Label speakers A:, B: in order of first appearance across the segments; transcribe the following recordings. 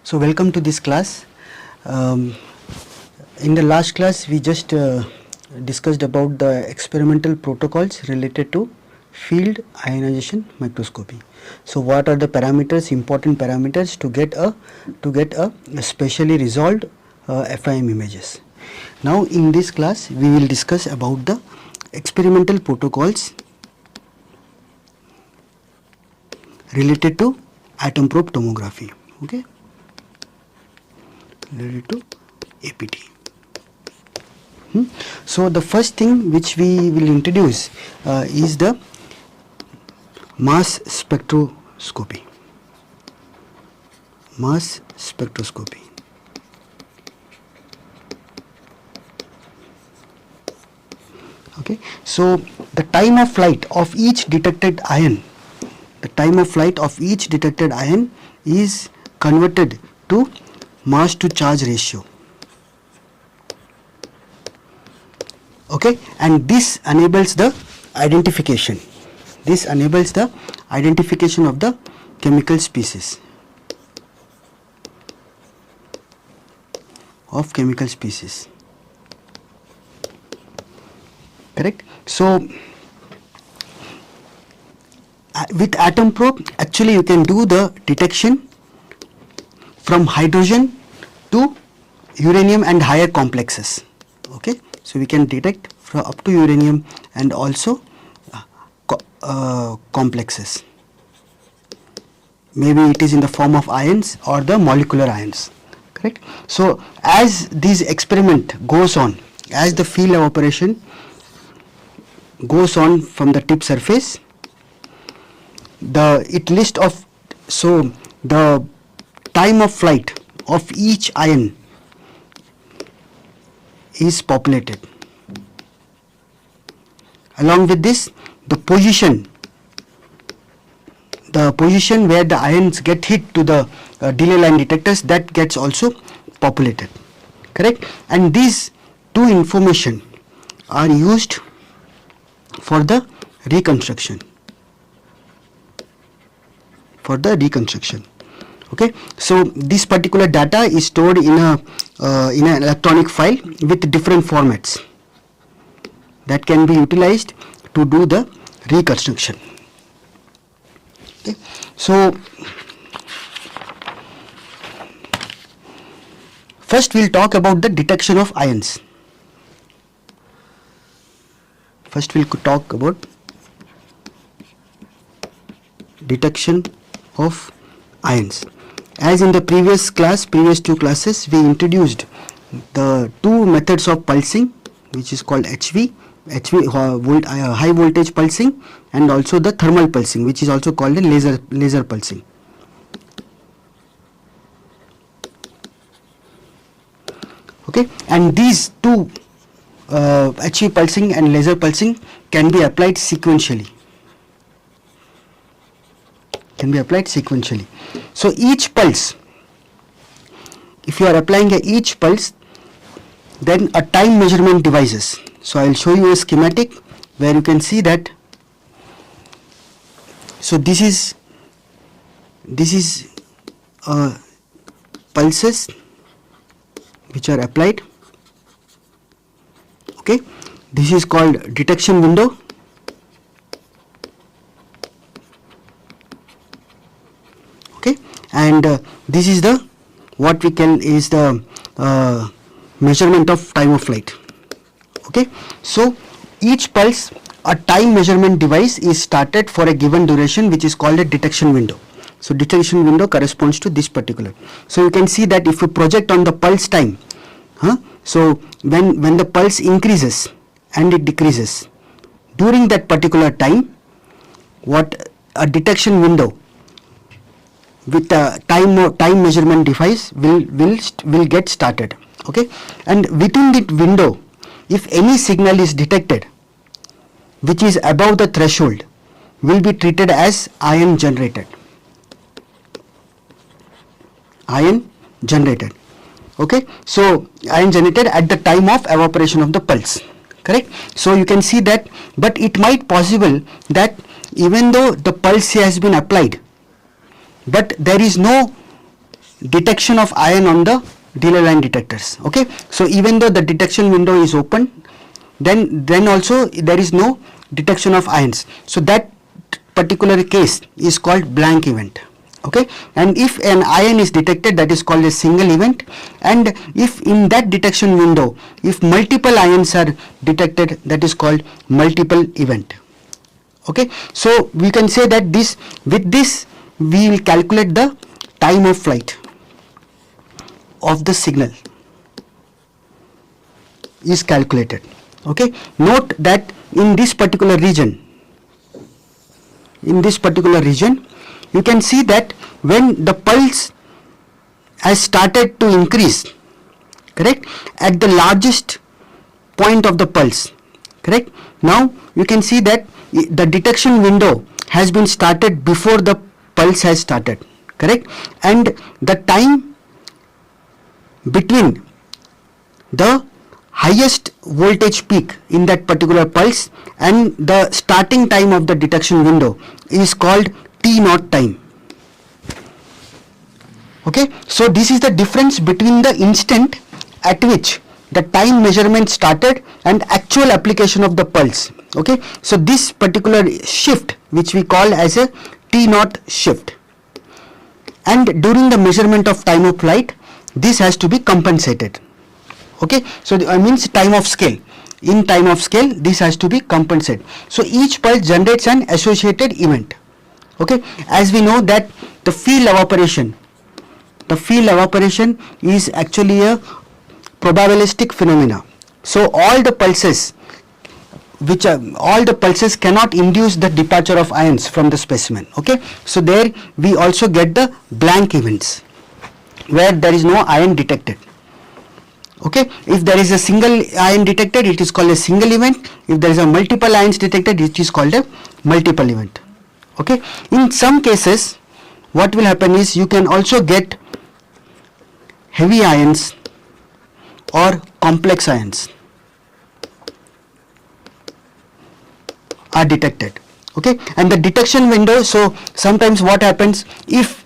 A: So welcome to this class. In the last class we just discussed about the experimental protocols related to field ionization microscopy. So what are the parameters, important parameters to get a specially resolved FIM images. Now in this class we will discuss about the experimental protocols related to atom probe tomography. Okay, related to APT. So the first thing which we will introduce is the mass spectroscopy. Mass spectroscopy. Okay, so the time of flight of each detected ion, is converted to mass to charge ratio. Okay, and this enables the identification. This enables the identification of the chemical species. Correct. So with atom probe, actually you can do the detection from hydrogen to uranium and higher complexes. Okay, so we can detect from up to uranium and also complexes. Maybe it is in the form of ions or the molecular ions. Correct. So as this experiment goes on, as the field evaporation goes on from the tip surface, the time of flight of each ion is populated. Along with this, the position where the ions get hit to the delay line detectors, that gets also populated. Correct. And these two information are used for the reconstruction. Okay, so this particular data is stored in an electronic file with different formats that can be utilized to do the reconstruction. Okay, so first we'll talk about the detection of ions. First we'll talk about detection of ions. As in the previous two classes, we introduced the two methods of pulsing, which is called HV, high voltage pulsing, and also the thermal pulsing, which is also called a laser pulsing. Okay, and these two HV pulsing and laser pulsing can be applied sequentially. So each pulse, if you are applying each pulse, then a time measurement devices. So I will show you a schematic where you can see that. So this is pulses which are applied. Okay, this is called detection window. Okay, and this is the measurement of time of flight. Okay, so each pulse, a time measurement device is started for a given duration, which is called a detection window. So detection window corresponds to this particular. So you can see that if you project on the pulse time, so when the pulse increases and it decreases during that particular time, what a detection window with a time measurement device will get started. Okay, and within that window, if any signal is detected which is above the threshold, will be treated as ion generated. Okay, so ion generated at the time of evaporation of the pulse. Correct. So you can see that, but it might possible that even though the pulse has been applied, but there is no detection of ion on the delay line detectors. Okay, so even though the detection window is open, then also there is no detection of ions, so that particular case is called blank event. Okay, and if an ion is detected, that is called a single event, and if in that detection window if multiple ions are detected, that is called multiple event. Okay, so we can say that with this we will calculate the time of flight of the signal is calculated. Okay, note that in this particular region, you can see that when the pulse has started to increase, correct, at the largest point of the pulse, correct, now you can see that the detection window has been started before the pulse has started, correct, and the time between the highest voltage peak in that particular pulse and the starting time of the detection window is called T naught time. Okay, so this is the difference between the instant at which the time measurement started and actual application of the pulse. Okay, so this particular shift, which we call as a T naught shift, and during the measurement of time of flight, this has to be compensated. Okay, so means time of scale. In time of scale, this has to be compensated. So each pulse generates an associated event. Okay, as we know that the field evaporation is actually a probabilistic phenomena. So all the pulses cannot induce the departure of ions from the specimen. Okay, so there we also get the blank events where there is no ion detected. Okay, if there is a single ion detected, it is called a single event. If there is a multiple ions detected, it is called a multiple event. Okay, in some cases what will happen is you can also get heavy ions or complex ions are detected. Okay, and the detection window, so sometimes what happens, if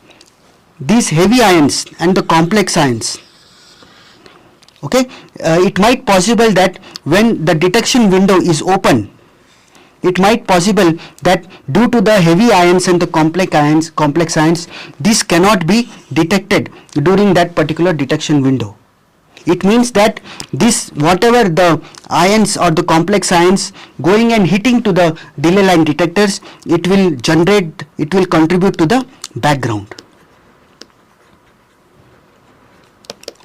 A: these heavy ions and the complex ions, okay, it might possible that when the detection window is open, it might possible that due to the heavy ions and the complex ions, this cannot be detected during that particular detection window. It means that this, whatever the ions or the complex ions going and hitting to the delay line detectors, it will contribute to the background.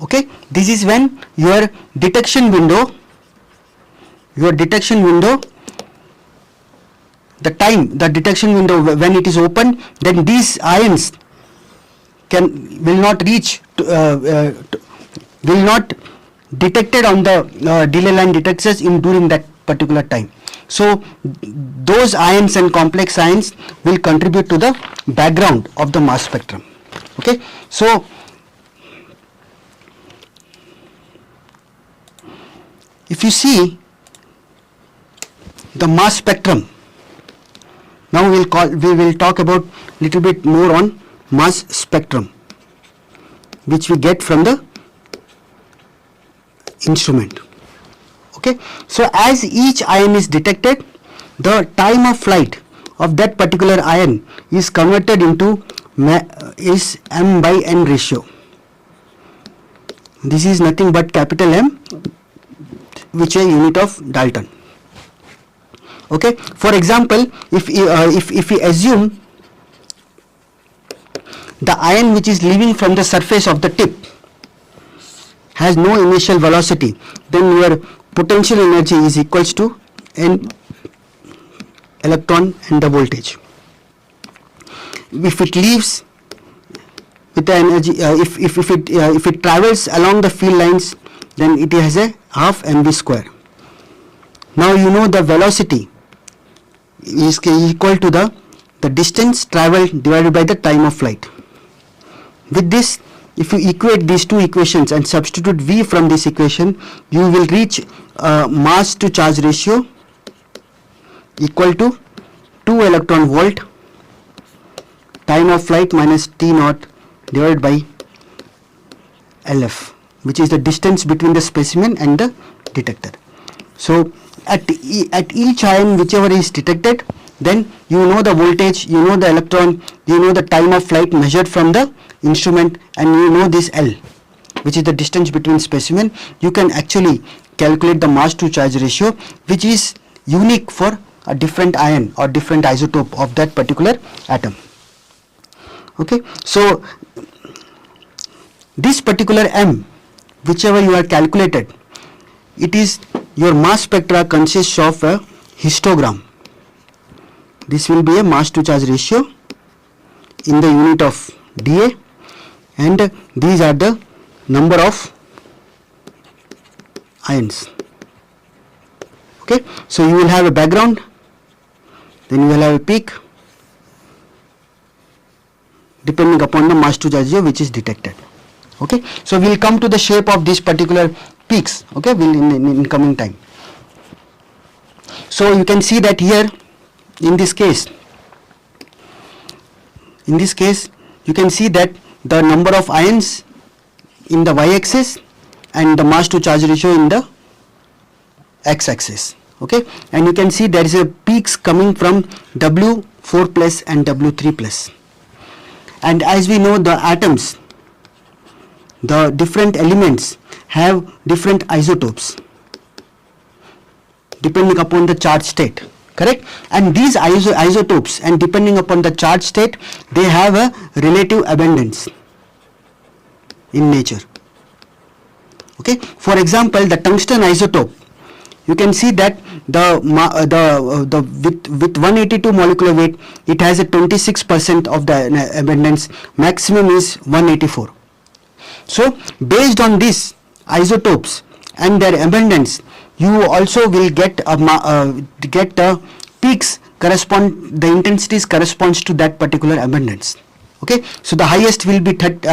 A: Okay, this is when your detection window, the detection window when it is open, then these ions will not detected on the delay line detectors during that particular time. So those ions and complex ions will contribute to the background of the mass spectrum. Okay, so if you see the mass spectrum, now we will talk about little bit more on mass spectrum, which we get from the instrument. Okay, so as each ion is detected, the time of flight of that particular ion is converted into is m by n ratio. This is nothing but capital M, which is a unit of Dalton. Okay, for example, if we assume the ion which is leaving from the surface of the tip has no initial velocity, then your potential energy is equals to n electron and the voltage. If it leaves with the energy, if it travels along the field lines, then it has a half mv square. Now you know the velocity is equal to the distance traveled divided by the time of flight. With this, if you equate these two equations and substitute V from this equation, you will reach mass to charge ratio equal to 2 electron volt time of flight minus T naught divided by LF, which is the distance between the specimen and the detector. So at each ion whichever is detected, then you know the voltage, you know the electron, you know the time of flight measured from the instrument, and you know this L, which is the distance between specimen. You can actually calculate the mass to charge ratio, which is unique for a different ion or different isotope of that particular atom. Okay, so this particular M, whichever you are calculated, it is your mass spectra consists of a histogram. This will be a mass to charge ratio in the unit of dA, and these are the number of ions. Okay, so you will have a background, then you will have a peak depending upon the mass to charge ratio which is detected. Okay, so we will come to the shape of these particular peaks, okay, in coming time. So you can see that here in this case you can see that the number of ions in the y-axis and the mass to charge ratio in the x-axis. Okay, and you can see there is a peaks coming from W4 plus and W3 plus. And as we know, the atoms, the different elements have different isotopes depending upon the charge state, correct? And these isotopes, and depending upon the charge state, they have a relative abundance in nature. Okay, for example, the tungsten isotope, you can see that with 182 molecular weight, it has a 26% of the abundance. Maximum is 184. So based on these isotopes and their abundance, you also will get peaks correspond, the intensities corresponds to that particular abundance. Okay, so the highest will be at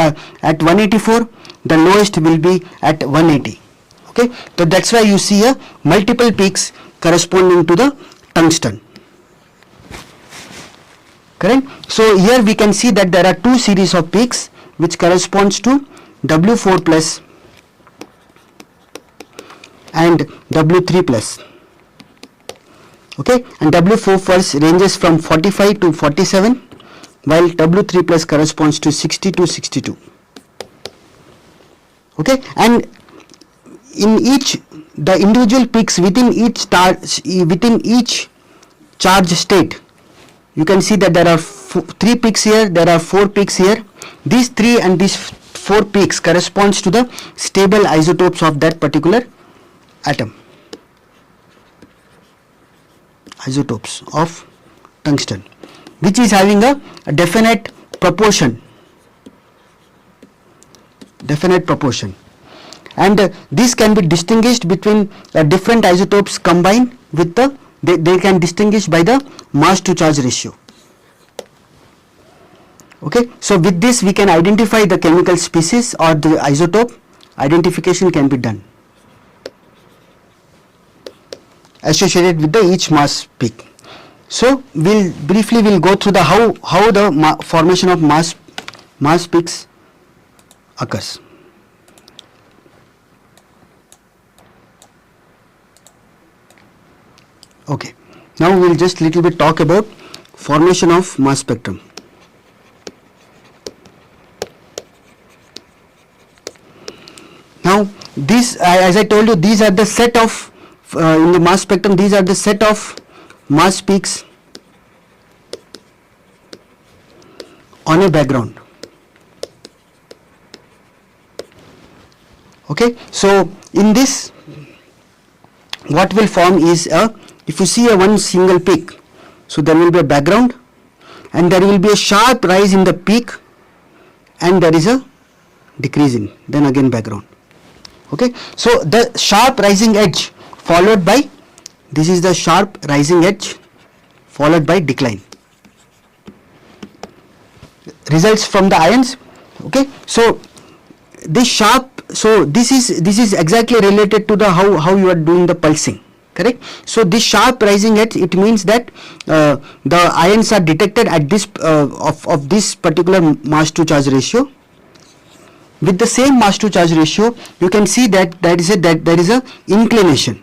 A: 184, the lowest will be at 180. Okay, so that's why you see a multiple peaks corresponding to the tungsten. Correct? So here we can see that there are two series of peaks which corresponds to W4 plus and W3 plus. Okay, and W4 plus ranges from 45 to 47, while W3 plus corresponds to 60 to 62. Okay, and in each, the individual peaks within each charge state, you can see that there are 3 peaks here, there are 4 peaks here. These 3 and these 4 peaks corresponds to the stable isotopes of that particular atom, isotopes of tungsten, which is having a definite proportion, and this can be distinguished between different isotopes combined with the, they can distinguish by the mass to charge ratio. Okay, so with this we can identify the chemical species or the isotope. Identification can be done associated with the each mass peak. So we'll briefly go through the how the formation of mass peaks occurs. Okay, now we'll just little bit talk about formation of mass spectrum. Now this, as I told you, these are the set of in the mass spectrum, these are the set of mass peaks on a background. Okay, so in this what will form is if you see a one single peak, so there will be a background and there will be a sharp rise in the peak and there is a decreasing, then again background. Okay, so the sharp rising edge followed by, this is the sharp rising edge followed by decline, results from the ions. Okay, so this sharp, so this is exactly related to the how you are doing the pulsing, correct? So this sharp rising edge, it means that the ions are detected at this of this particular mass to charge ratio, with the same mass to charge ratio, you can see that there is a inclination.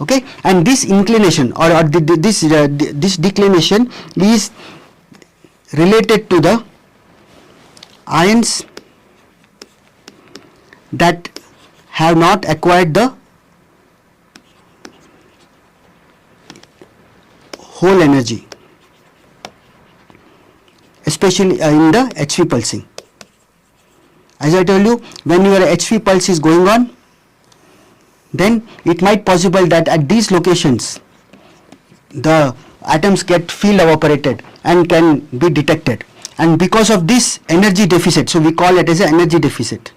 A: Okay, and this inclination or this declination is related to the ions that have not acquired the whole energy, especially in the HV pulsing. As I told you, when your HV pulse is going on, then it might possible that at these locations the atoms get field evaporated and can be detected, and because of this energy deficit, so we call it as an energy deficit.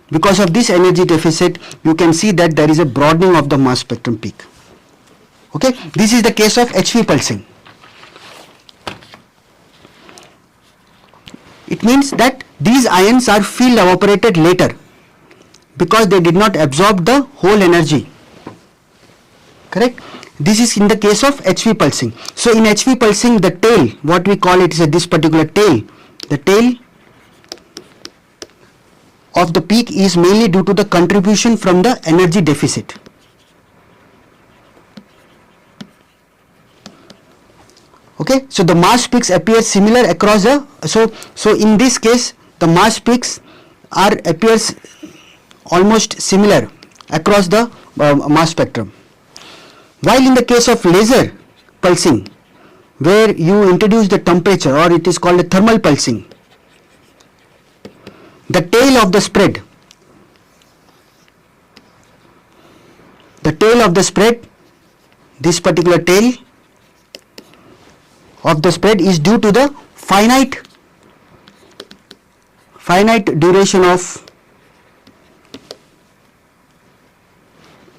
A: Because of this energy deficit, you can see that there is a broadening of the mass spectrum peak. Okay, this is the case of HV pulsing. It means that these ions are field evaporated later because they did not absorb the whole energy. Correct? This is in the case of HV pulsing. So in HV pulsing, the tail, what we call it is this particular tail, the tail of the peak is mainly due to the contribution from the energy deficit. Okay, so the mass peaks appear similar across the, so in this case the mass peaks appears almost similar across the mass spectrum. While in the case of laser pulsing, where you introduce the temperature, or it is called a thermal pulsing, the tail of the spread, this particular tail of the spread is due to the finite duration of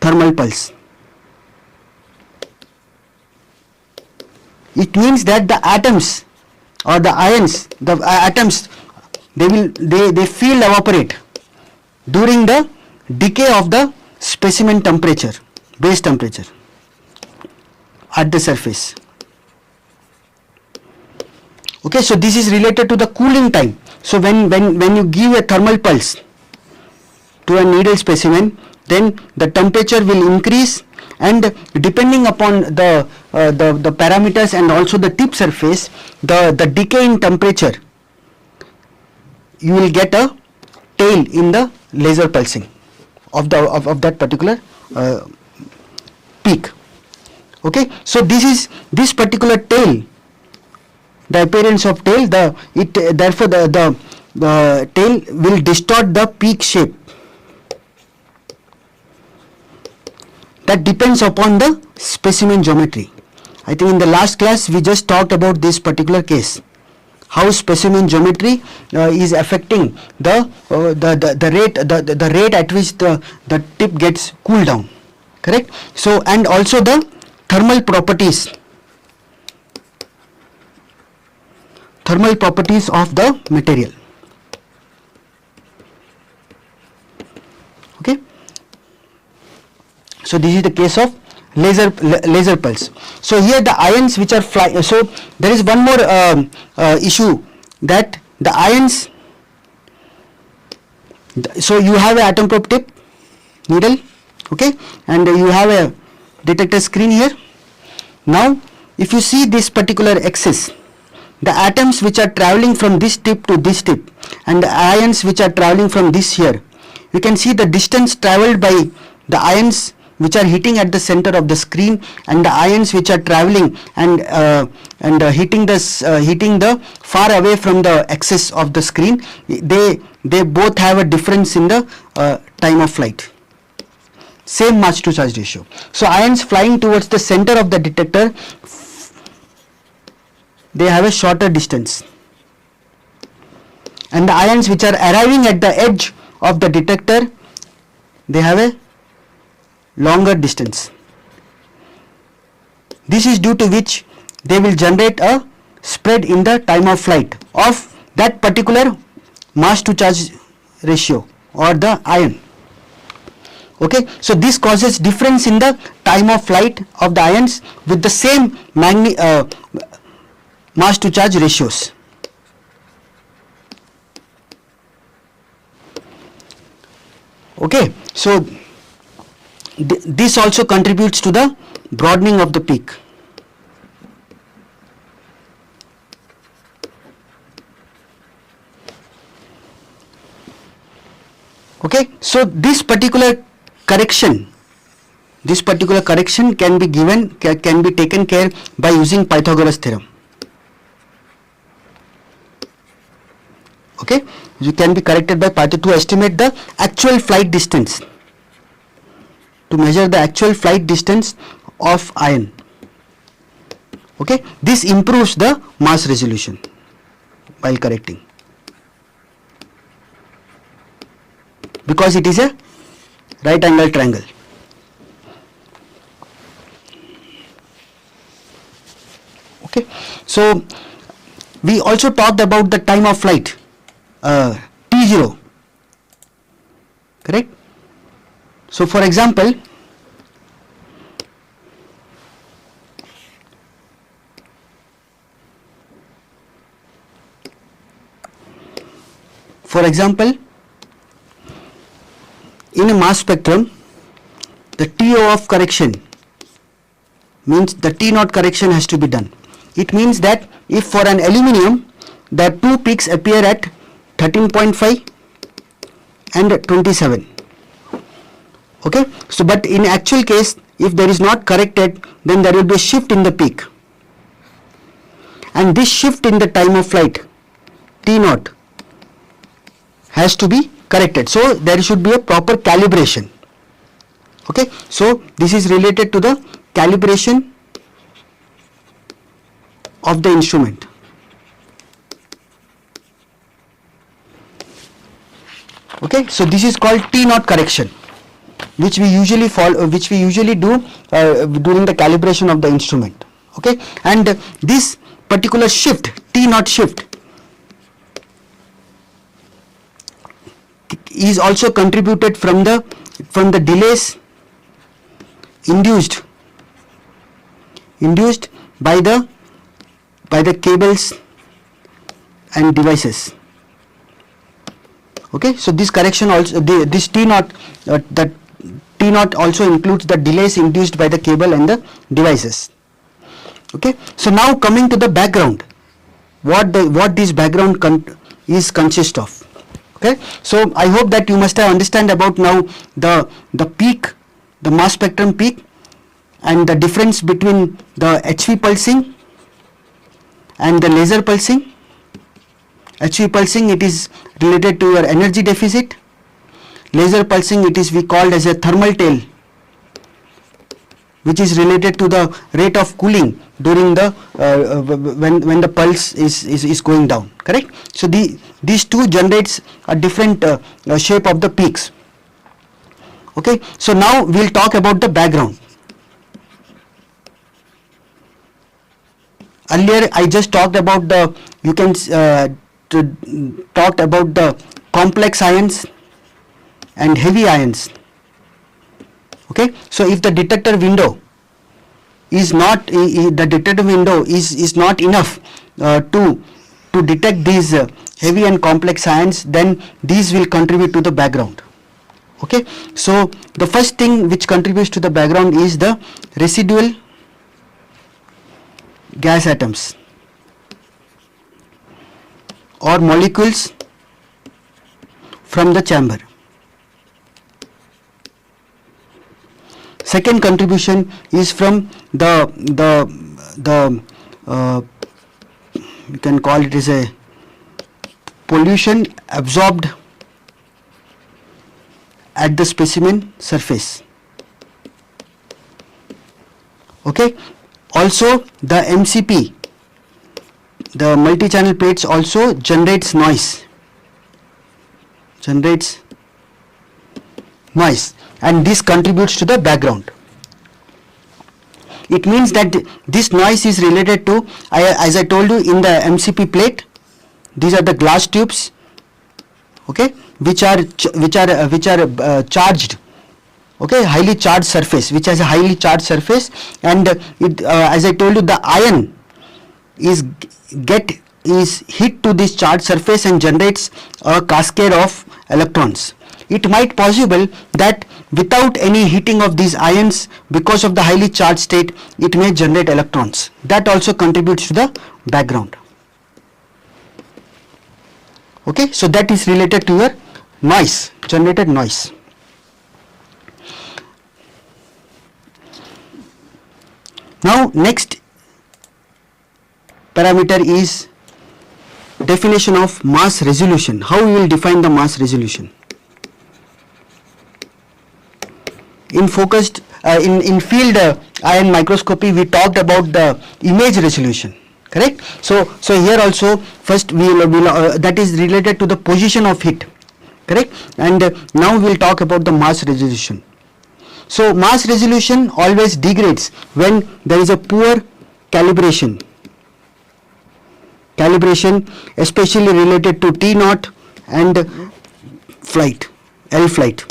A: thermal pulse. It means that the atoms or the ions, the atoms, they field evaporate during the decay of the specimen temperature, base temperature at the surface. Okay, so this is related to the cooling time. So when you give a thermal pulse to a needle specimen, then the temperature will increase, and depending upon the parameters and also the tip surface, the decay in temperature, you will get a tail in the laser pulsing of that particular peak. Okay, so this particular tail, the appearance of tail, therefore the tail will distort the peak shape. That depends upon the specimen geometry. I think in the last class we just talked about this particular case, how specimen geometry is affecting the rate at which the tip gets cooled down. Correct? So, and also the thermal properties of the material. Okay, so this is the case of laser pulse. So here the ions which are flying, so there is one more issue, that the ions, so you have an atom probe tip needle, okay, and you have a detector screen here. Now if you see this particular axis, the atoms which are traveling from this tip to this tip and the ions which are traveling from this here, you can see the distance traveled by the ions which are hitting at the center of the screen and the ions which are traveling and hitting the far away from the axis of the screen. They both have a difference in the time of flight, same mass to charge ratio. So ions flying towards the center of the detector, they have a shorter distance, and the ions which are arriving at the edge of the detector, they have a longer distance. This is due to which they will generate a spread in the time of flight of that particular mass to charge ratio or the ion. Okay, so this causes difference in the time of flight of the ions with the same mass to charge ratios. Okay, so this also contributes to the broadening of the peak. Okay, so this particular correction can be given, can be taken care by using Pythagoras theorem. Okay, you can be corrected by Pythagoras to estimate the actual flight distance, to measure the actual flight distance of ion. Okay, this improves the mass resolution while correcting, because it is a right angle triangle. Okay, so we also talked about the time of flight, T0, correct? So for example, in a mass spectrum, the TO of correction means the T naught correction has to be done. It means that if for an aluminium the two peaks appear at 13.5 and 27, okay, so but in actual case, if there is not corrected, then there will be a shift in the peak, and this shift in the time of flight, T naught, has to be corrected. So there should be a proper calibration. Okay, so this is related to the calibration of the instrument. Okay, so this is called T naught correction, which we usually follow, which we usually do during the calibration of the instrument. Okay, and this particular shift, T naught shift, is also contributed from the delays induced by the cables and devices. Okay, so this correction also, this T naught, that T naught also includes the delays induced by the cable and the devices. Okay, so now coming to the background, what this background consists of. Okay, so I hope that you must have understand about now the peak, the mass spectrum peak, and the difference between the HV pulsing and the laser pulsing. HV pulsing, it is related to your energy deficit. Laser pulsing, it is we called as a thermal tail, which is related to the rate of cooling during the when the pulse is going down, correct? So these two generates a different shape of the peaks. Okay, so now we'll talk about the background. Earlier I just talked about the, you can talked about the complex ions and heavy ions. Okay, so if the detector window is not enough to detect these heavy and complex ions, then these will contribute to the background. Okay, so the first thing which contributes to the background is the residual gas atoms or molecules from the chamber. Second contribution is from the you can call it as a pollution absorbed at the specimen surface. Okay, also the MCP, the multi-channel plates, also generates noise, and this contributes to the background. It means that this noise is related to, as I told you, in the MCP plate, these are the glass tubes, okay, which are charged, okay, highly charged surface, which has a highly charged surface, and as I told you, the ion is hit to this charged surface and generates a cascade of electrons. it might possible that without any heating of these ions, because of the highly charged state, it may generate electrons. That also contributes to the background. Okay, so that is related to your noise, generated noise. Now next parameter is definition of mass resolution. How we will define the mass resolution? In focused in field ion microscopy, we talked about the image resolution, correct? So here also first we will that is related to the position of heat, correct? And now we will talk about the mass resolution. So mass resolution always degrades when there is a poor calibration, especially related to T naught and flight, L flight.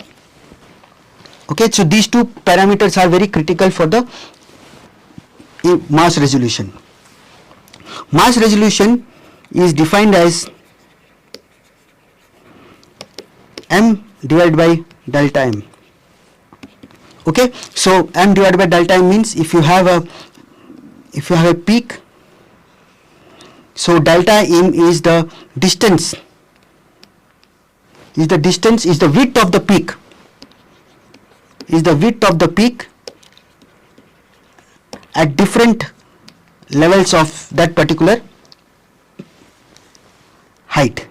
A: Okay, so these two parameters are very critical for the mass resolution. Mass resolution is defined as m divided by delta m. Okay, so m divided by delta m means if you have a peak, so delta m is the distance, is the width of the peak, at different levels of that particular height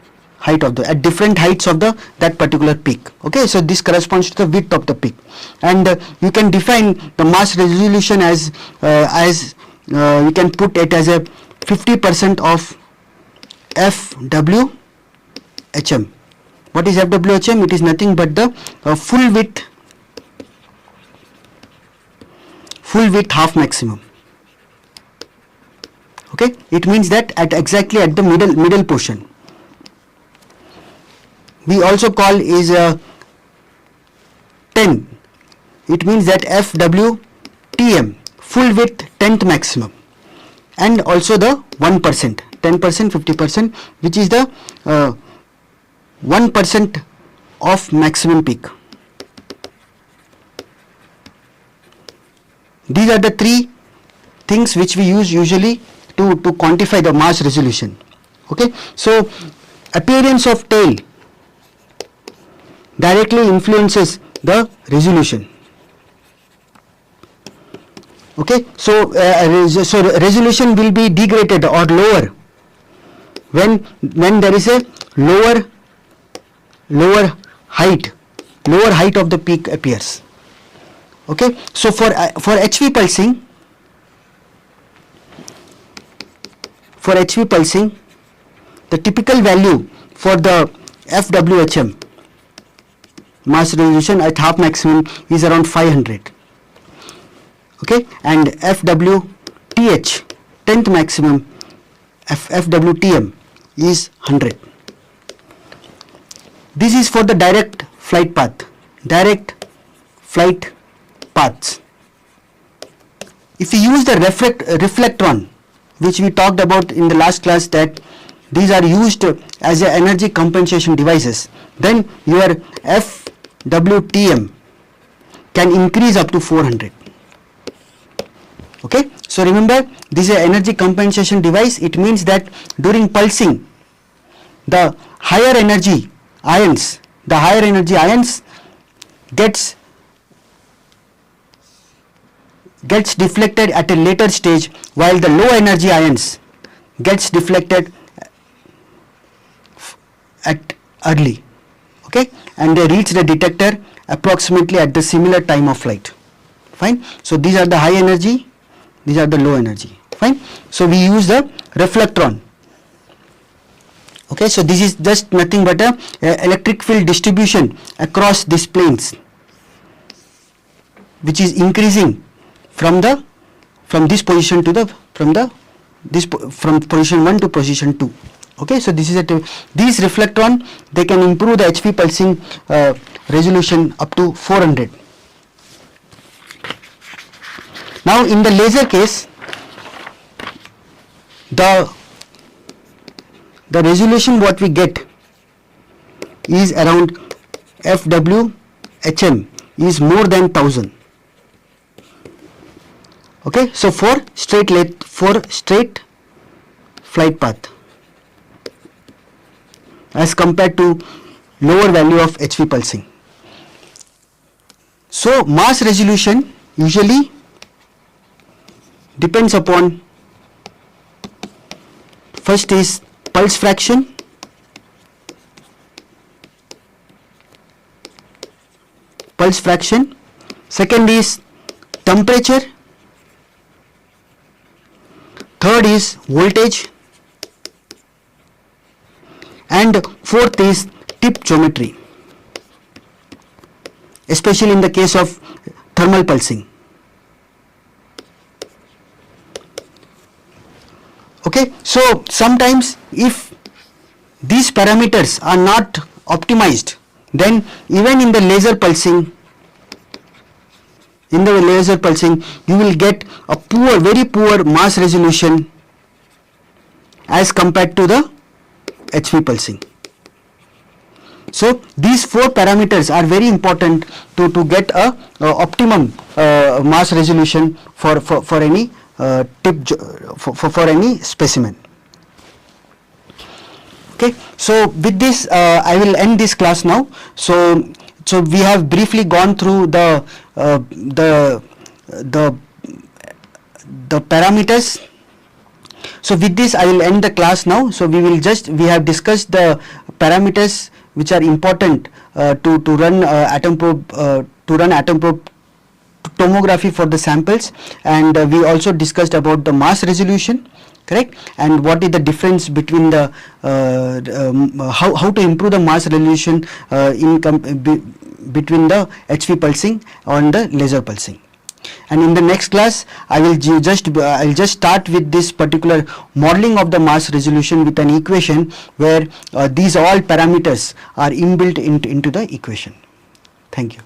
A: of the, at different heights of that particular peak. Okay, so this corresponds to the width of the peak, and you can define the mass resolution as you can put it as a 50% of FWHM. What is FWHM? It is nothing but the full width half maximum. Okay, it means that exactly at the middle portion. We also call is 10. It means that FWTM, full width 10th maximum, and also the 1%, 10%, 50%, which is the 1% of maximum peak. These are the three things which we use usually to quantify the mass resolution. Okay, so appearance of tail directly influences the resolution. Okay, so resolution will be degraded or lower when there is a lower height of the peak appears. Okay, so for HV pulsing, the typical value for the FWHM, mass resolution at half maximum, is around 500. Okay, and FWTH, 10th maximum, FWTM is 100. This is for the direct flight paths. If you use the reflectron, which we talked about in the last class, that these are used as a energy compensation devices, then your FWTM can increase up to 400. Okay, so remember, this is an energy compensation device. It means that during pulsing, the higher energy ions gets deflected at a later stage, while the low energy ions gets deflected at early. Okay, and they reach the detector approximately at the similar time of flight. Fine, so these are the high energy, these are the low energy. Fine, so we use the reflectron. Okay, so this is just nothing but a electric field distribution across these planes, which is increasing from this position to from position 1 to position 2. Okay, so this is these reflectron, they can improve the HV pulsing resolution up to 400. Now in the laser case, the resolution what we get is around FWHM is more than 1000. Okay, so for straight flight path as compared to lower value of HV pulsing. So mass resolution usually depends upon, first is pulse fraction, second is temperature, third is voltage, and fourth is tip geometry, especially in the case of thermal pulsing. Okay, so sometimes if these parameters are not optimized, then even in the laser pulsing, you will get a very poor mass resolution as compared to the HV pulsing. So these four parameters are very important to get a optimum mass resolution for any for any specimen. Okay, so with this I will end this class now. So we have briefly gone through the parameters. So with this I will end the class now. So we have discussed the parameters which are important to run atom probe tomography for the samples, and we also discussed about the mass resolution, correct, and what is the difference between the how to improve the mass resolution between the HV pulsing and the laser pulsing. And in the next class I will just start with this particular modeling of the mass resolution with an equation where these all parameters are inbuilt into the equation. Thank you.